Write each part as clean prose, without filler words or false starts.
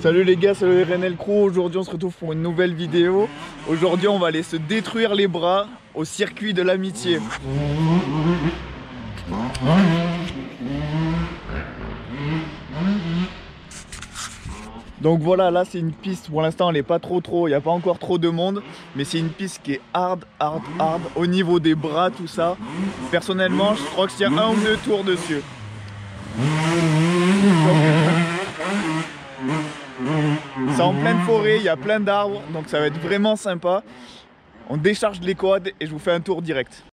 Salut les gars, c'est le RNL Crew. Aujourd'hui on se retrouve pour une nouvelle vidéo. Aujourd'hui on va aller se détruire les bras au circuit de l'amitié. Donc voilà, là c'est une piste, pour l'instant elle n'est pas trop, il n'y a pas encore trop de monde, mais c'est une piste qui est hard au niveau des bras, tout ça. Personnellement, je crois que je tiens 1 ou 2 tours dessus. C'est en pleine forêt, il y a plein d'arbres, donc ça va être vraiment sympa. On décharge les quads et je vous fais un tour direct.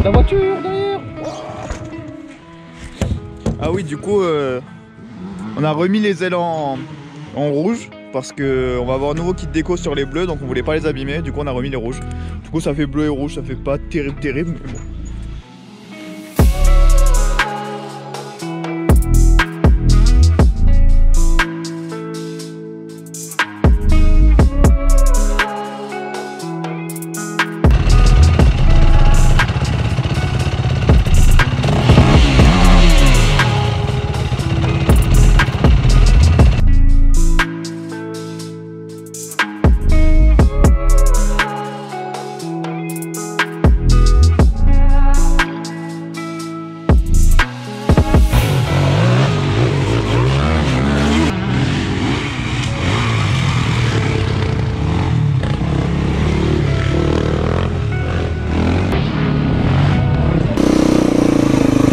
La voiture derrière. Ah oui, du coup on a remis les ailes en rouge parce qu'on va avoir un nouveau kit déco sur les bleus, donc on voulait pas les abîmer, du coup on a remis les rouges. Du coup ça fait bleu et rouge, ça fait pas terrible mais bon.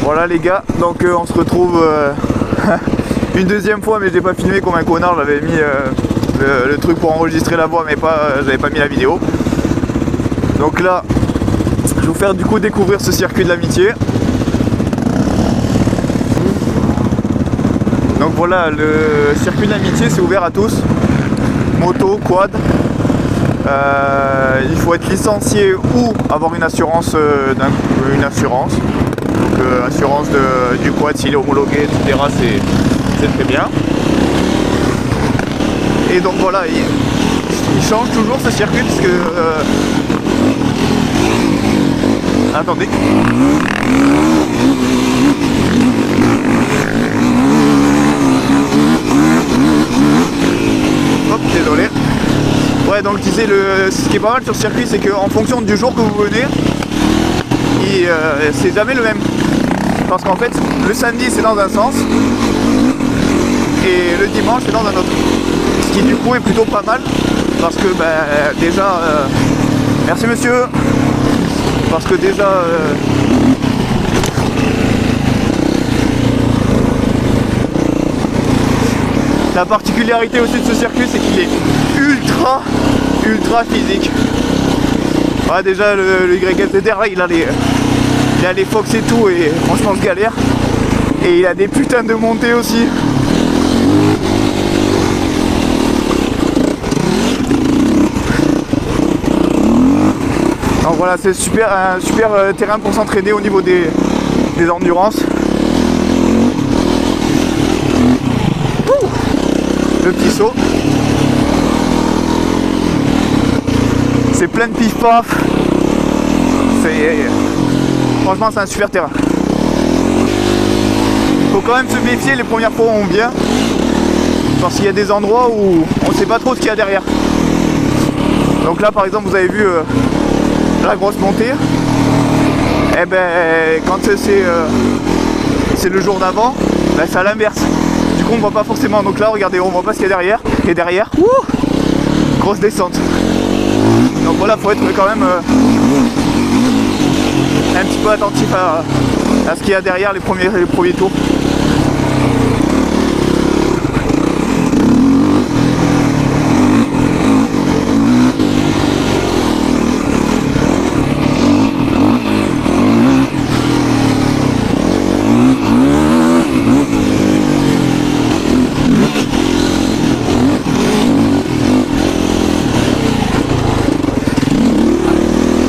Voilà les gars, donc on se retrouve une deuxième fois, mais je l'ai pas filmé comme un connard, j'avais mis le truc pour enregistrer la voix mais pas, j'avais pas mis la vidéo. Donc là, je vais vous faire du coup découvrir ce circuit de l'amitié. Donc voilà, le circuit de l'amitié c'est ouvert à tous, moto, quad. Il faut être licencié ou avoir une assurance, assurance du quad s'il est homologué, etc. C'est très bien. Et donc voilà, il change toujours ce circuit parce que attendez. Hop, désolé. Ouais, donc je disais, ce qui est pas mal sur ce circuit, c'est qu'en fonction du jour que vous venez, c'est jamais le même. Parce qu'en fait, le samedi c'est dans un sens et le dimanche c'est dans un autre. Ce qui du coup est plutôt pas mal parce que déjà, merci monsieur, parce que déjà la particularité aussi de ce circuit, c'est qu'il est ultra physique. Ouais, déjà le YLTR là, il a les Fox et tout, et franchement je galère. Et il a des putains de montées aussi. Donc voilà, c'est un super terrain pour s'entraîner au niveau des endurances. Le petit saut. C'est plein de pif-paf. Franchement c'est un super terrain. Faut quand même se méfier les premières fois où on vient, parce qu'il y a des endroits où on sait pas trop ce qu'il y a derrière. Donc là par exemple vous avez vu la grosse montée. Et quand c'est le jour d'avant, c'est à l'inverse. Du coup on voit pas forcément. Donc là regardez, on voit pas ce qu'il y a derrière. Et derrière, grosse descente. Donc voilà, faut être quand même un petit peu attentif à ce qu'il y a derrière les premiers tours.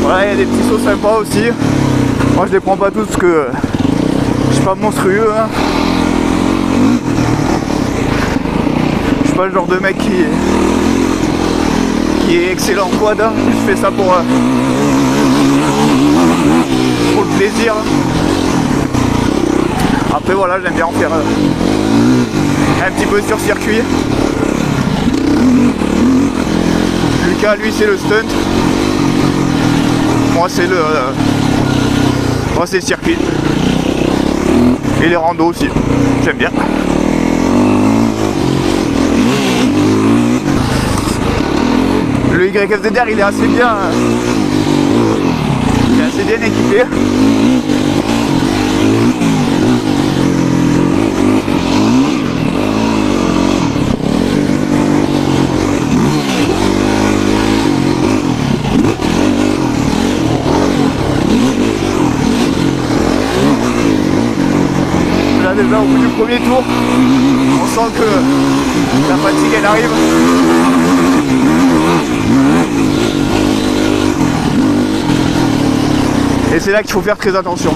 Voilà, il y a des petits sauts sympas aussi. Moi je les prends pas tous parce que je suis pas monstrueux hein. pas le genre de mec qui est excellent en quad, hein. Je fais ça pour le plaisir. Après voilà, j'aime bien en faire un petit peu sur circuit. Lucas, lui, c'est le stunt. Moi, c'est le circuit. Et les randos aussi. J'aime bien. Le YFZR, il est assez bien. Il est assez bien équipé. Là déjà au bout du premier tour, on sent que la fatigue elle arrive. Et c'est là qu'il faut faire très attention.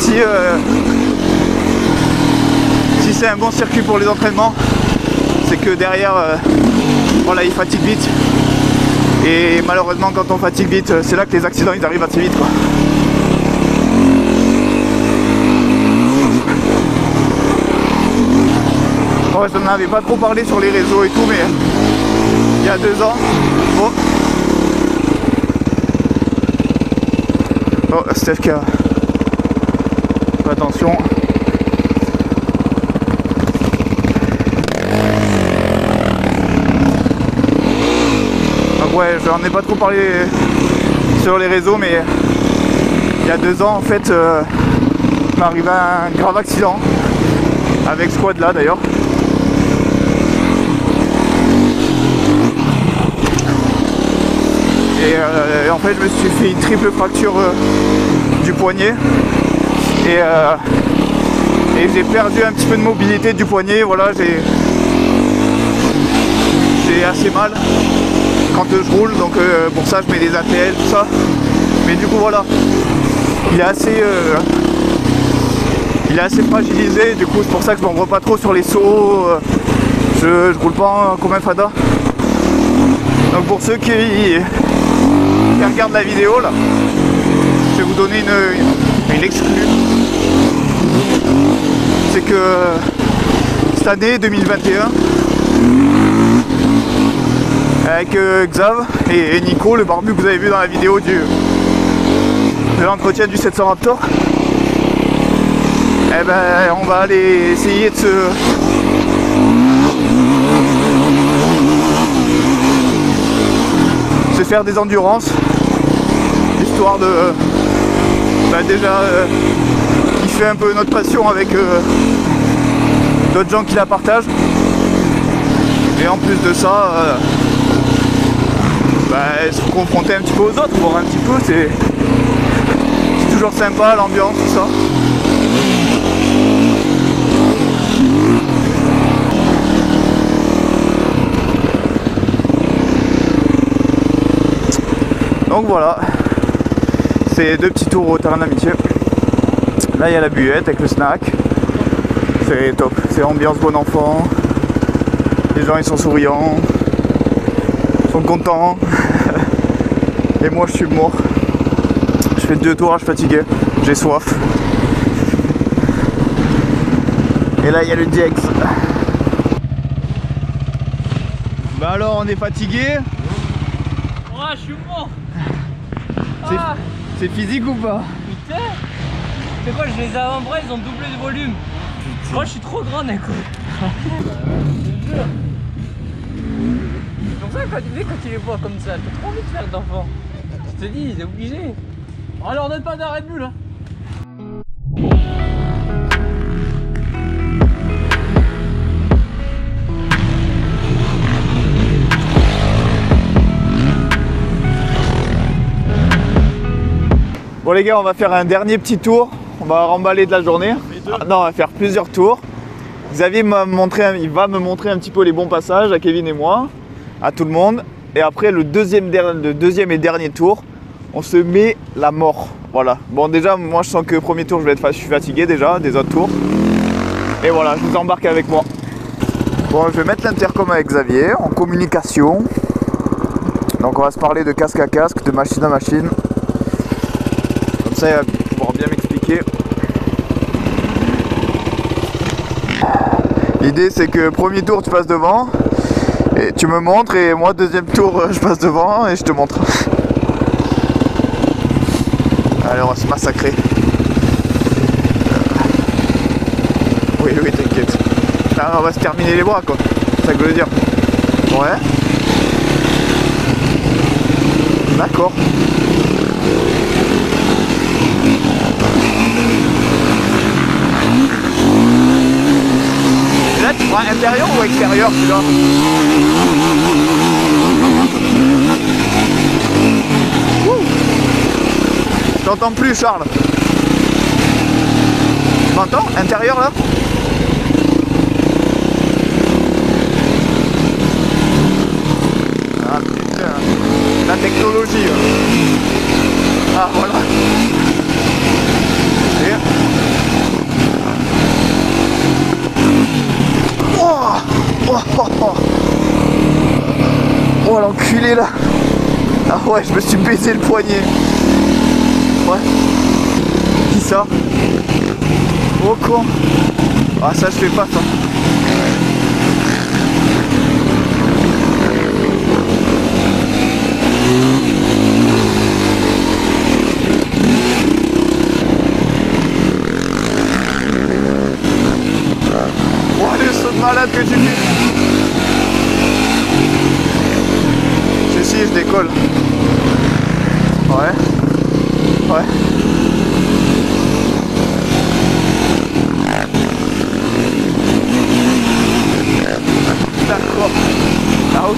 Si c'est un bon circuit pour les entraînements, c'est que derrière, voilà, il fatigue vite. Et malheureusement, quand on fatigue vite, c'est là que les accidents ils arrivent assez vite, quoi. Ouais, je n'en avais pas trop parlé sur les réseaux et tout, mais il y a 2 ans. Oh, oh Steph qui a... Fais attention. Donc ouais, je n'en ai pas trop parlé sur les réseaux, mais il y a 2 ans en fait, il m'est arrivé un grave accident avec ce quad là d'ailleurs. Et en fait je me suis fait une triple fracture du poignet et j'ai perdu un petit peu de mobilité du poignet. Voilà, j'ai assez mal quand je roule, donc pour ça je mets des ATL, tout ça. Mais du coup voilà, il est assez fragilisé, du coup c'est pour ça que je m'envoie pas trop sur les sauts. Je roule pas comme un fada. Donc pour ceux qui regardent la vidéo là, je vais vous donner une exclue. C'est que cette année 2021, avec Xav et Nico, le barbu que vous avez vu dans la vidéo de l'entretien du 700 Raptor, eh ben on va aller essayer de se faire des endurances, histoire de déjà kiffer un peu notre passion avec d'autres gens qui la partagent. Et en plus de ça, se confronter un petit peu aux autres, voir un petit peu, c'est toujours sympa, l'ambiance, tout ça. Donc voilà, c'est 2 petits tours au terrain d'amitié. Là il y a la buette avec le snack. C'est top, c'est ambiance bon enfant. Les gens ils sont souriants, ils sont contents. Et moi je suis mort. Je fais 2 tours, je suis fatigué, j'ai soif. Et là il y a le DX. Bah alors on est fatigué. Oh, je suis mort. C'est physique ou pas? Putain. C'est quoi, je les avant-bras, ils ont doublé de volume. Moi je suis trop grande, écoute. C'est pour ça que quand tu les vois comme ça, t'as trop envie de faire d'enfant. Je te dis, c'est obligé. Oh, alors donne pas d'un Red Bull, hein. Bon les gars, on va faire un dernier petit tour. On va remballer de la journée. Non, on va faire plusieurs tours. Xavier il va me montrer un petit peu les bons passages à Kevin et moi, à tout le monde. Et après le deuxième et dernier tour, on se met la mort. Voilà. Bon déjà, moi je sens que le premier tour je suis fatigué déjà des autres tours. Et voilà, je vous embarque avec moi. Bon, je vais mettre l'intercom avec Xavier en communication. Donc on va se parler de casque à casque, de machine à machine. Comme ça il va pouvoir bien m'expliquer. L'idée c'est que premier tour tu passes devant et tu me montres, et moi deuxième tour je passe devant et je te montre. Allez, on va se massacrer. Oui, t'inquiète. Là on va se terminer les bras quoi. C'est ça que je veux dire. Ouais. D'accord. Là tu prends intérieur ou extérieur celui-là? Je t'entends plus Charles. Tu m'entends? Intérieur là? Ah putain, la technologie. Ah voilà. Et... Oh l'enculé là. Ah ouais, je me suis baisé le poignet. Ouais. Qui ça? Oh con. Ah ça je fais pas ça. Oh le saut de malade que tu fais. Si je décolle. Ouais. Ouais. D'accord. Out.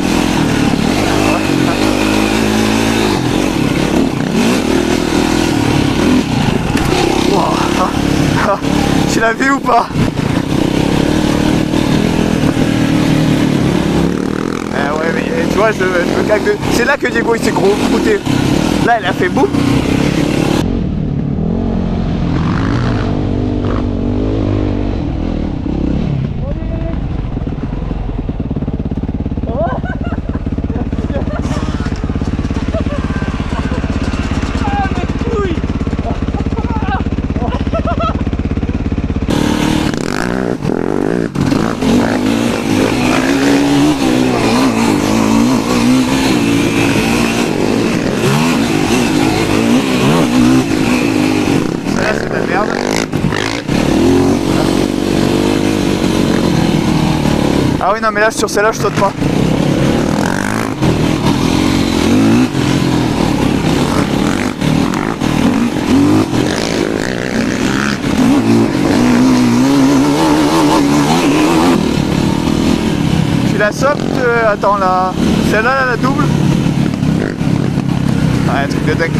Ouais. Wow. Tu l'as vu ou pas? Ouais, mais tu vois, je me cague de... C'est là que Diego il s'est gros fouté. Là, elle a fait boum. Ah oui non mais là sur celle-là je saute pas. Tu la sautes, attends là. Celle-là la double. Ouais, un truc de dingue.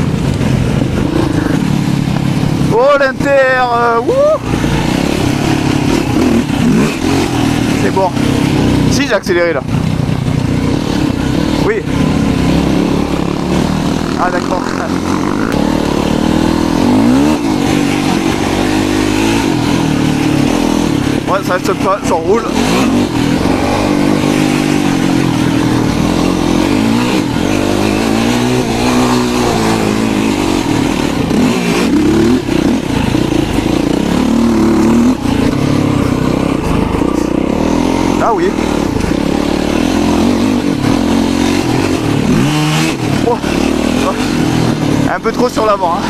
Oh l'inter, c'est bon. Si j'ai accéléré là. Oui. Ah d'accord. Ouais ça saute pas, ça roule. Ah oui. Oh. Un peu trop sur l'avant. Hein.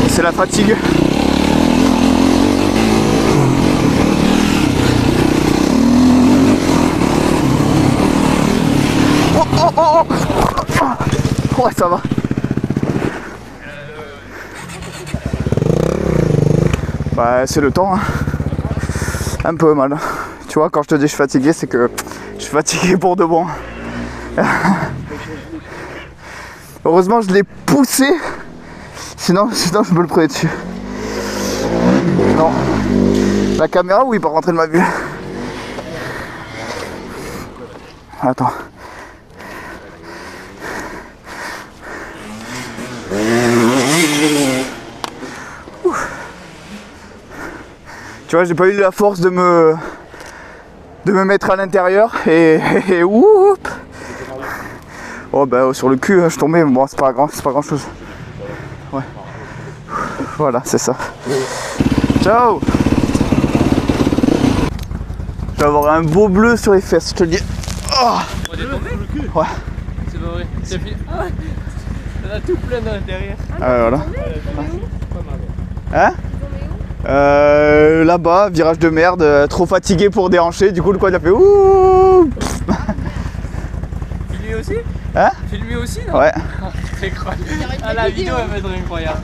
C'est la fatigue. Ouais ça va. Bah c'est le temps. Hein. Un peu mal. Tu vois, quand je te dis que je suis fatigué, c'est que je suis fatigué pour de bon. Heureusement, je l'ai poussé. Sinon, je me le prenais dessus. Non. La caméra, oui, pas rentrer de ma vue. Attends. Tu vois, j'ai pas eu la force de me de me mettre à l'intérieur et oup. Oh bah sur le cul je tombais, bon c'est pas grand chose. Ouais. Voilà, c'est ça. Ciao. Je vais avoir un beau bleu sur les fesses, je te le dis. Oh. On est tombé? Ouais. C'est pas vrai. C'est fini. Ah ouais. On a tout plein à l'intérieur. Voilà. Hein? Là-bas, virage de merde, trop fatigué pour déhancher, du coup le quad a fait ouh. Filmé aussi? Hein? Filmé aussi, non? Ouais. C'est incroyable. Ah, la vidéo elle va être incroyable.